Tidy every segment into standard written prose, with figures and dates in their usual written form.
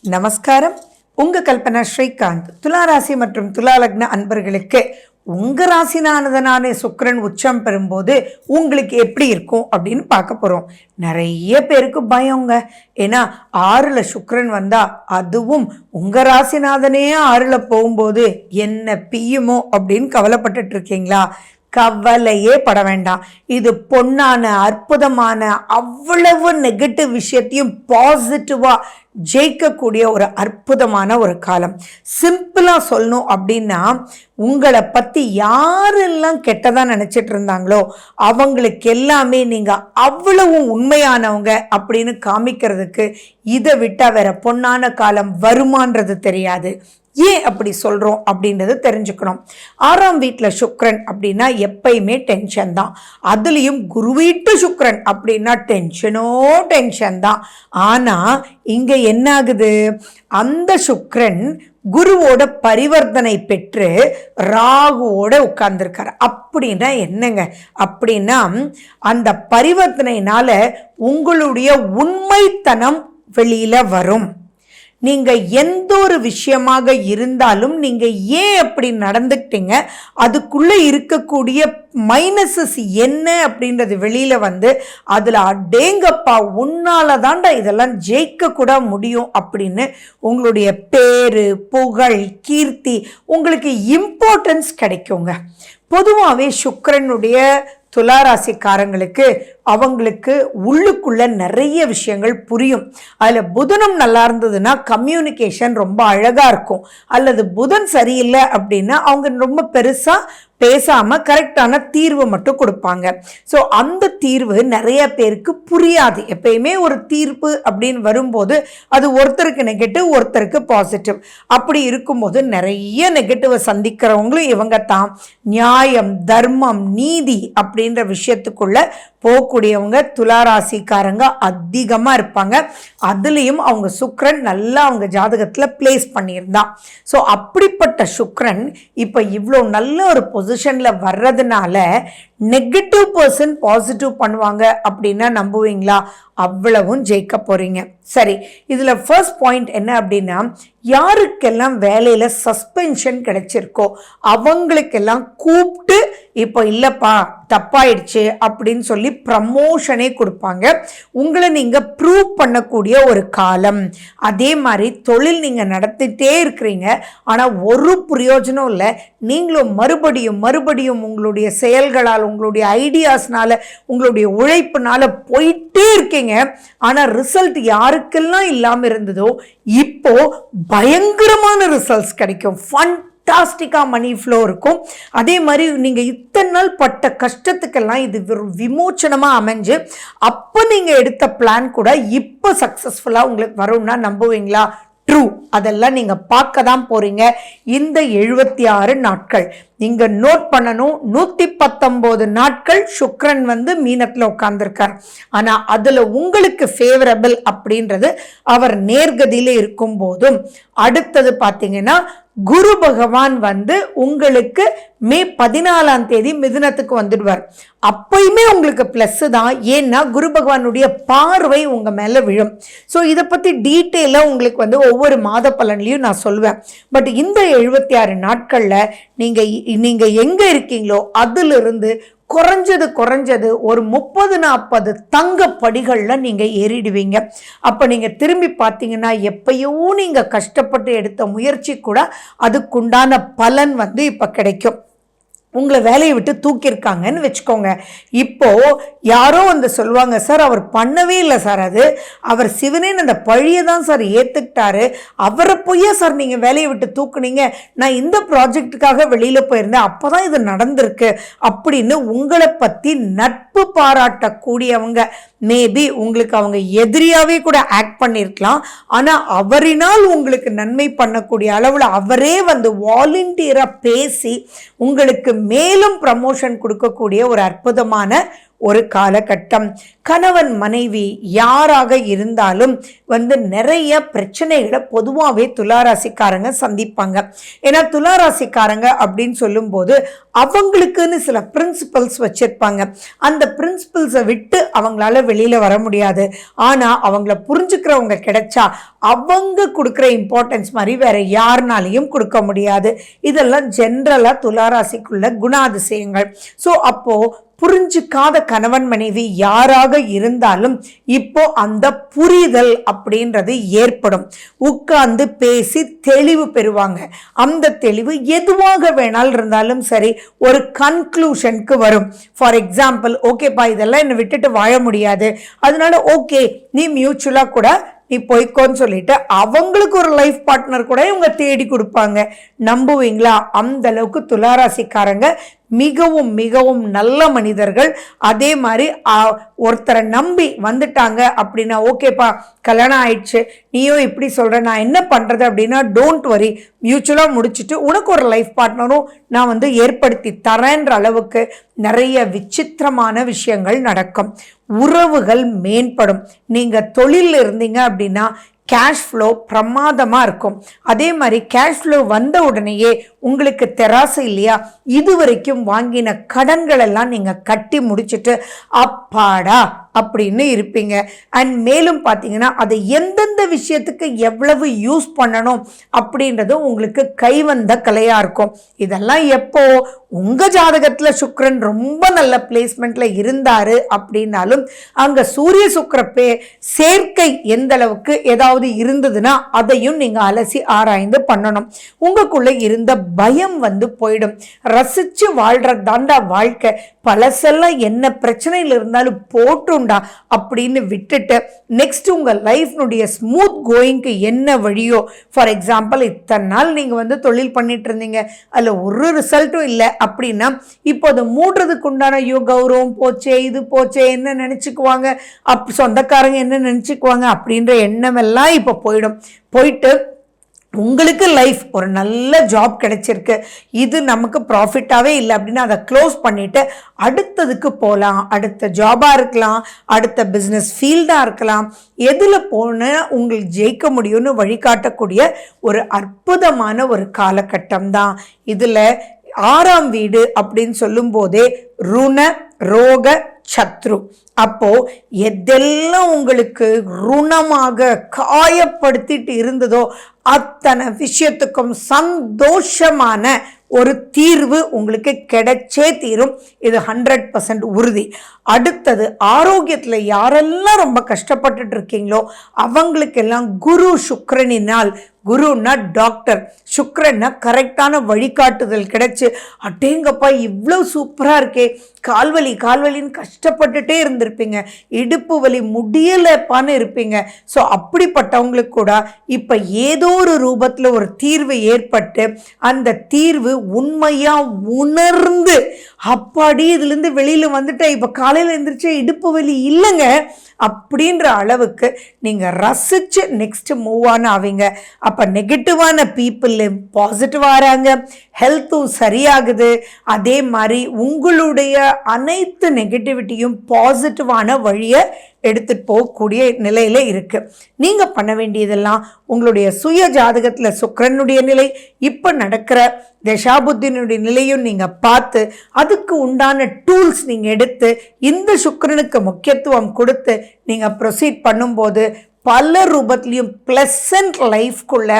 நமஸ்காரம். உங்க கல்பனா ஸ்ரீகாந்த். துளாராசி மற்றும் துளாலக்ன அன்பர்களுக்கு உங்க ராசினானதனான சுக்கிரன் உச்சம் பெறும்போது உங்களுக்கு எப்படி இருக்கும் அப்படின்னு பார்க்க போறோம். நிறைய பேருக்கு பயங்க. ஏன்னா 6ல் சுக்கிரன் வந்தா, அதுவும் உங்க ராசிநாதனே 6ல் போகும்போது என்ன பியுமோ அப்படின்னு கவலைப்பட்டுட்டு இருக்கீங்களா? கவலையே பட வேண்டாம். இது பொன்னான அற்புதமான அவ்வளவு நெகட்டிவ் விஷயத்தையும் பாசிட்டிவா ஜெயிக்கக்கூடிய ஒரு அற்புதமான ஒரு காலம். சிம்பிளா சொல்லணும் அப்படின்னா, உங்களை பத்தி யாரெல்லாம் கெட்டதா நினைச்சிட்டு இருந்தாங்களோ அவங்களுக்கு எல்லாமே நீங்க அவ்வளவு உண்மையானவங்க அப்படின்னு காமிக்கிறதுக்கு இதை விட்டா வேற பொன்னான காலம் வருமானது தெரியாது. ஏன் அப்படி சொல்கிறோம் அப்படின்றது தெரிஞ்சுக்கணும். 6ஆம் வீட்டில் சுக்கிரன் அப்படின்னா எப்பயுமே டென்ஷன் தான். அதுலேயும் குரு வீட்டு சுக்கிரன் அப்படின்னா டென்ஷன் தான். ஆனால் இங்கே என்ன ஆகுது? அந்த சுக்கிரன் குருவோட பரிவர்த்தனை பெற்று ராகுவோட உட்கார்ந்துருக்காரு. அப்படின்னா என்னங்க? அப்படின்னா அந்த பரிவர்த்தனையினால உங்களுடைய உண்மைத்தனம் வெளியில வரும். நீங்கள் எந்த ஒரு விஷயமாக இருந்தாலும் நீங்கள் ஏன் அப்படி நடந்துக்கிட்டீங்க, அதுக்குள்ளே இருக்கக்கூடிய மைனஸஸ் என்ன அப்படின்றது வெளியில் வந்து அதில் அடேங்கப்பா உன்னால தாண்டா இதெல்லாம் ஜெயிக்க கூட முடியும் அப்படின்னு உங்களுடைய பேரு புகழ் கீர்த்தி உங்களுக்கு இம்பார்ட்டன்ஸ் கிடைக்குங்க. பொதுவாகவே சுக்கிரனுடைய துளாராசிக்காரங்களுக்கு அவங்களுக்கு உள்ளுக்குள்ள நிறைய விஷயங்கள் புரியும். அதில் புதனும் நல்லா இருந்ததுன்னா கம்யூனிகேஷன் ரொம்ப அழகாக இருக்கும். அல்லது புதன் சரியில்லை அப்படின்னா அவங்க ரொம்ப பெருசாக பேசாமல் கரெக்டான தீர்வு மட்டும் கொடுப்பாங்க. ஸோ அந்த தீர்வு நிறைய பேருக்கு புரியாது. எப்பயுமே ஒரு தீர்ப்பு அப்படின்னு வரும்போது அது ஒருத்தருக்கு நெகட்டிவ் ஒருத்தருக்கு பாசிட்டிவ். அப்படி இருக்கும்போது நிறைய நெகட்டிவை சந்திக்கிறவங்களும் இவங்க தான். நியாயம் தர்மம் நீதி அப்படின்ற விஷயத்துக்குள்ள போகக்கூடியவங்க துளாராசிக்காரங்க அதிகமாக இருப்பாங்க. அதுலேயும் அவங்க சுக்கிரன் நல்லா அவங்க ஜாதகத்தில் பிளேஸ் பண்ணியிருந்தான். ஸோ அப்படிப்பட்ட சுக்கிரன் இப்போ இவ்வளோ நல்ல ஒரு பொசிஷனில் வர்றதுனால நெகட்டிவ் பர்சன் பாசிட்டிவ் பண்ணுவாங்க அப்படின்னா நம்புவீங்களா? அவ்வளவும் ஜெயிக்க போறீங்க. சரி, இதில் ஃபர்ஸ்ட் பாயிண்ட் என்ன அப்படின்னா, யாருக்கெல்லாம் வேலையில் சஸ்பென்ஷன் கிடைச்சிருக்கோ அவங்களுக்கெல்லாம் கூப்பிட்டு இப்போ இல்லைப்பா தப்பாயிடுச்சு அப்படின்னு சொல்லி ப்ரமோஷனே கொடுப்பாங்க. உங்களை நீங்கள் ப்ரூவ் பண்ணக்கூடிய ஒரு காலம். அதே மாதிரி தொழில் நீங்கள் நடத்திட்டே இருக்கிறீங்க, ஆனால் ஒரு பிரயோஜனம் இல்லை. நீங்களும் மறுபடியும் உங்களுடைய செயல்களால் உங்களுடைய ஐடியாஸ்னால உங்களுடைய உழைப்புனால போயிட்டே இருக்கீங்க. ஆனால் ரிசல்ட் யாருக்கெல்லாம் இல்லாமல் இருந்ததோ இப்போ பயங்கரமான ரிசல்ட்ஸ் கிடைக்கும். ஃபண்டாஸ்டிக்காக மணி ஃப்ளோ இருக்கும். அதே மாதிரி நீங்கள் இத்தனை நாள் பட்ட கஷ்டத்துக்கெல்லாம் இது விமோச்சனமாக அமைஞ்சு அப்போ நீங்கள் எடுத்த பிளான் கூட இப்போ சக்ஸஸ்ஃபுல்லாக உங்களுக்கு வரும்னா நம்புவீங்களா? ட்ரூ. அதெல்லாம் நீங்கள் பார்க்க தான் போறீங்க இந்த 76 நாட்கள். நீங்க நோட் பண்ணணும், 119 நாட்கள் சுக்கிரன் வந்து மீனத்தில் உட்கார்ந்துருக்கார். ஆனா அதுல உங்களுக்கு ஃபேவரபிள் அப்படின்றது அவர் நேர்கதியில இருக்கும் போதும், அடுத்தது பார்த்தீங்கன்னா குரு பகவான் வந்து உங்களுக்கு மே 14ஆம் தேதி மிதுனத்துக்கு வந்துடுவார். அப்பயுமே உங்களுக்கு பிளஸ் தான். ஏன்னா குரு பகவானுடைய பார்வை உங்க மேல விழும். ஸோ இதை பத்தி டீட்டெயிலாக உங்களுக்கு வந்து ஒவ்வொரு மாத பலன்லையும் நான் சொல்வேன். பட் இந்த 76 நாட்கள்ல நீங்க எங்க இருக்கீங்களோ அதிலிருந்து குறைஞ்சது ஒரு 30-40 தங்க படிகள்ல நீங்க ஏறிடுவீங்க. அப்ப நீங்க திரும்பி பார்த்தீங்கன்னா எப்பயோ நீங்க கஷ்டப்பட்டு எடுத்த முயற்சி கூட அதுக்குண்டான பலன் வந்து இப்ப கிடைக்கும். உங்களை வேலையை விட்டு தூக்கியிருக்காங்கன்னு வச்சுக்கோங்க. இப்போ யாரோ வந்து சொல்லுவாங்க, சார் அவர் பண்ணவே இல்லை சார், அது அவர் சிவனேன் அந்த பழியை தான் சார் ஏற்றுக்கிட்டாரு, அவரை போய் சார் நீங்கள் வேலையை விட்டு தூக்குனீங்க, நான் இந்த ப்ராஜெக்டுக்காக வெளியில் போயிருந்தேன் அப்போ தான் இது நடந்திருக்கு அப்படின்னு உங்களை பற்றி நட்பு பாராட்டக்கூடியவங்க மேபி உங்களுக்கு அவங்க எதிரியாவே கூட ஆக்ட் பண்ணியிருக்கலாம். ஆனால் அவரினால் உங்களுக்கு நன்மை பண்ணக்கூடிய அளவில் அவரே வந்து வாலண்டியராக பேசி உங்களுக்கு மேலும் ப்ரமோஷன் கொடுக்கக்கூடிய ஒரு அற்புதமான ஒரு காலகட்டம். கணவன் மனைவி யாராக இருந்தாலும் நிறைய பிரச்சனைகளை பொதுவாகவே துளாராசிக்காரங்க சந்திப்பாங்க. ஏன்னா துளாராசிக்காரங்க அப்படின்னு சொல்லும்போது அவங்களுக்குன்னு சில பிரின்சிபல்ஸ் வச்சிருப்பாங்க. அந்த பிரின்சிபல்ஸை விட்டு அவங்களால வெளியில வர முடியாது. ஆனா அவங்கள புரிஞ்சுக்கிறவங்க கிடைச்சா அவங்க கொடுக்குற இம்பார்ட்டன்ஸ் மாதிரி வேற யாருனாலையும் கொடுக்க முடியாது. இதெல்லாம் ஜென்ரலா துளாராசிக்குள்ள குணாதிசயங்கள். ஸோ அப்போ புரிஞ்சுக்காத கணவன் மனைவி யாராக இருந்தாலும் இப்போ அந்த புரிதல் அப்படின்றது ஏற்படும். உட்கார்ந்து பேசி தெளிவு பெறுவாங்க. அந்த தெளிவு எதுவாக வேணாலும் இருந்தாலும் சரி ஒரு கன்க்ளூஷனுக்கு வரும். ஃபார் எக்ஸாம்பிள், ஓகேப்பா இதெல்லாம் என்னை விட்டுட்டு வாழ முடியாது, அதனால ஓகே நீ மியூச்சுவலா கூட நீ போய்க்கோன்னு சொல்லிட்டு அவங்களுக்கு ஒரு லைஃப் பார்ட்னர் கூட இவங்க தேடி கொடுப்பாங்க. நம்புவீங்களா? அந்த அளவுக்கு துளாராசிக்காரங்க மிகவும் மிகவும் நல்ல மனிதர்கள். அதே மாதிரி ஒருத்தரை நம்பி வந்துட்டாங்க அப்படின்னா ஓகேப்பா கல்யாணம் ஆயிடுச்சு, நீயும் இப்படி சொல்ற, நான் என்ன பண்றது அப்படின்னா டோன்ட் வரி, மியூச்சுவலா முடிச்சுட்டு உனக்கு ஒரு லைஃப் பார்ட்னரும் நான் ஏற்படுத்தி தரேன்ற அளவுக்கு நிறைய விசித்திரமான விஷயங்கள் நடக்கும். உறவுகள் மேம்படும். நீங்க தொழில் இருந்தீங்க அப்படின்னா கேஷ் ஃப்ளோ பிரமாதமாக இருக்கும். அதே மாதிரி கேஷ் ஃப்ளோ வந்த உடனேயே உங்களுக்கு தெராசு இல்லையா, இது வரைக்கும் வாங்கின கடன்கள் எல்லாம் நீங்கள் கட்டி முடிச்சுட்டு அப்பாடா அப்படின்னு இருப்பீங்க. அண்ட் மேலும் பார்த்தீங்கன்னா அதை எந்தெந்த விஷயத்துக்கு எவ்வளவு யூஸ் பண்ணணும் அப்படின்றதும் உங்களுக்கு கைவந்த கலையாக இருக்கும். இதெல்லாம் எப்போ உங்கள் ஜாதகத்தில் சுக்கிரன் ரொம்ப நல்ல பிளேஸ்மெண்ட்ல இருந்தார் அப்படின்னாலும் அங்கே சூரிய சுக்கிரப்பே சேர்க்கை எந்த அளவுக்கு ஏதாவது இருந்ததுன்னா அதையும் நீங்கள் அலசி ஆராய்ந்து பண்ணணும். உங்களுக்குள்ள இருந்த பயம் போயிடும். ரசிச்சு வாழ்றது தாண்டா வாழ்க்கை, பழசெல்லாம் என்ன பிரச்சனையில் இருந்தாலும் போட்டுண்டா அப்படின்னு விட்டுட்டு நெக்ஸ்ட் உங்க லைஃப்னுடைய ஸ்மூத் கோயிங்க்கு என்ன வழியோ. ஃபார் எக்ஸாம்பிள், இத்தனை நாள் நீங்க தொழில் பண்ணிட்டு இருந்தீங்க, அதுல ஒரு ரிசல்ட்டும் இல்லை அப்படின்னா இப்போ அதை மூடுறதுக்கு உண்டான கௌரவம் போச்சே, இது போச்சே, என்ன நினைச்சுக்குவாங்க, சொந்தக்காரங்க என்ன நினைச்சுக்குவாங்க அப்படின்ற எண்ணம் எல்லாம் இப்போ போயிட்டு உங்களுக்கு லைஃப் ஒரு நல்ல ஜாப் கிடைச்சிருக்கு, இது நமக்கு ப்ராஃபிட்டாகவே இல்லை அப்படின்னா அதை க்ளோஸ் பண்ணிவிட்டு அடுத்ததுக்கு போகலாம். அடுத்த ஜாபாக இருக்கலாம், அடுத்த பிஸ்னஸ் ஃபீல்டாக இருக்கலாம், எதில் போனால் உங்களுக்கு ஜெயிக்க முடியும்னு வழிகாட்டக்கூடிய ஒரு அற்புதமான ஒரு காலகட்டம் தான். இதில் 6ஆம் வீடு அப்படின்னு சொல்லும் போதே ருண ரோக சத்ரு. அப்போ எதெல்லாம் உங்களுக்கு ருணமாக காயப்படுத்திட்டு இருந்ததோ அத்தனை விஷயத்துக்கும் சந்தோஷமான ஒரு தீர்வு உங்களுக்கு கிடைச்சே தீரும். இது 100% உறுதி. அடுத்தது ஆரோக்கியத்தில் யாரெல்லாம் ரொம்ப கஷ்டப்பட்டுட்டு இருக்கீங்களோ அவங்களுக்கெல்லாம் குரு சுக்கிரனினால், குருன்னா டாக்டர், சுக்கிரன்னா கரெக்டான வழிகாட்டுதல் கிடைச்சு அட்டேங்கப்பா இவ்வளோ சூப்பராக இருக்கே, கால்வலின்னு கஷ்டப்பட்டுட்டே இருந்திருப்பீங்க, இடுப்பு வலி முடியலைப்பான்னு இருப்பீங்க. ஸோ அப்படிப்பட்டவங்களுக்கு கூட இப்போ ஏதோ ஒரு ரூபத்தில் ஒரு தீர்வு ஏற்பட்டு அந்த தீர்வு உண்மையா உணர்ந்து அப்பாடி இதுலேருந்து வெளியில் வந்துட்டேன், இப்போ காலையில் எழுந்திரிச்சு இடுப்பு வலி இல்லைங்க அப்படின்ற அளவுக்கு நீங்கள் ரசித்து நெக்ஸ்ட் மூவ் ஆன் ஆவீங்க. அப்போ நெகட்டிவான பீப்புள் பாசிட்டிவ் ஆகிறாங்க, ஹெல்த்தும் சரியாகுது. அதே மாதிரி உங்களுடைய அனைத்து நெகட்டிவிட்டியும் பாசிட்டிவான வழியை எடுத்துகிட்டு போகக்கூடிய நிலையில் இருக்குது. நீங்கள் பண்ண வேண்டியதெல்லாம் உங்களுடைய சுய ஜாதகத்தில் சுக்கிரனுடைய நிலை, இப்போ நடக்கிற தசாபுத்தினுடைய நிலையும் நீங்கள் பார்த்து அதுக்கு உண்டான டூல்ஸ் நீங்கள் எடுத்து இந்த சுக்கிரனுக்கு முக்கியத்துவம் கொடுத்து நீங்கள் ப்ரொசீட் பண்ணும்போது பல ரூபத்துலேயும் ப்ளசன்ட் லைஃப்குள்ள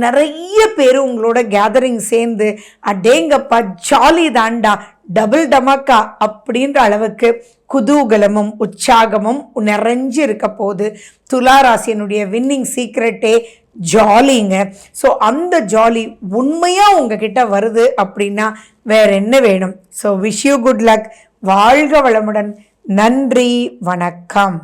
நிறைய பேர் உங்களோட கேதரிங் சேர்ந்து அடேங்கப்பா ஜாலி தாண்டா டபுள் டமாக்கா அப்படின்ற அளவுக்கு குதூகலமும் உற்சாகமும் நிறைஞ்சு இருக்க போது. துளாராசினுடைய வின்னிங் சீக்ரெட்டே ஜாலிங்க. ஸோ அந்த ஜாலி உண்மையாக உங்ககிட்ட வருது அப்படின்னா வேற என்ன வேணும்? So wish you good luck. வாழ்க வளமுடன். நன்றி, வணக்கம்.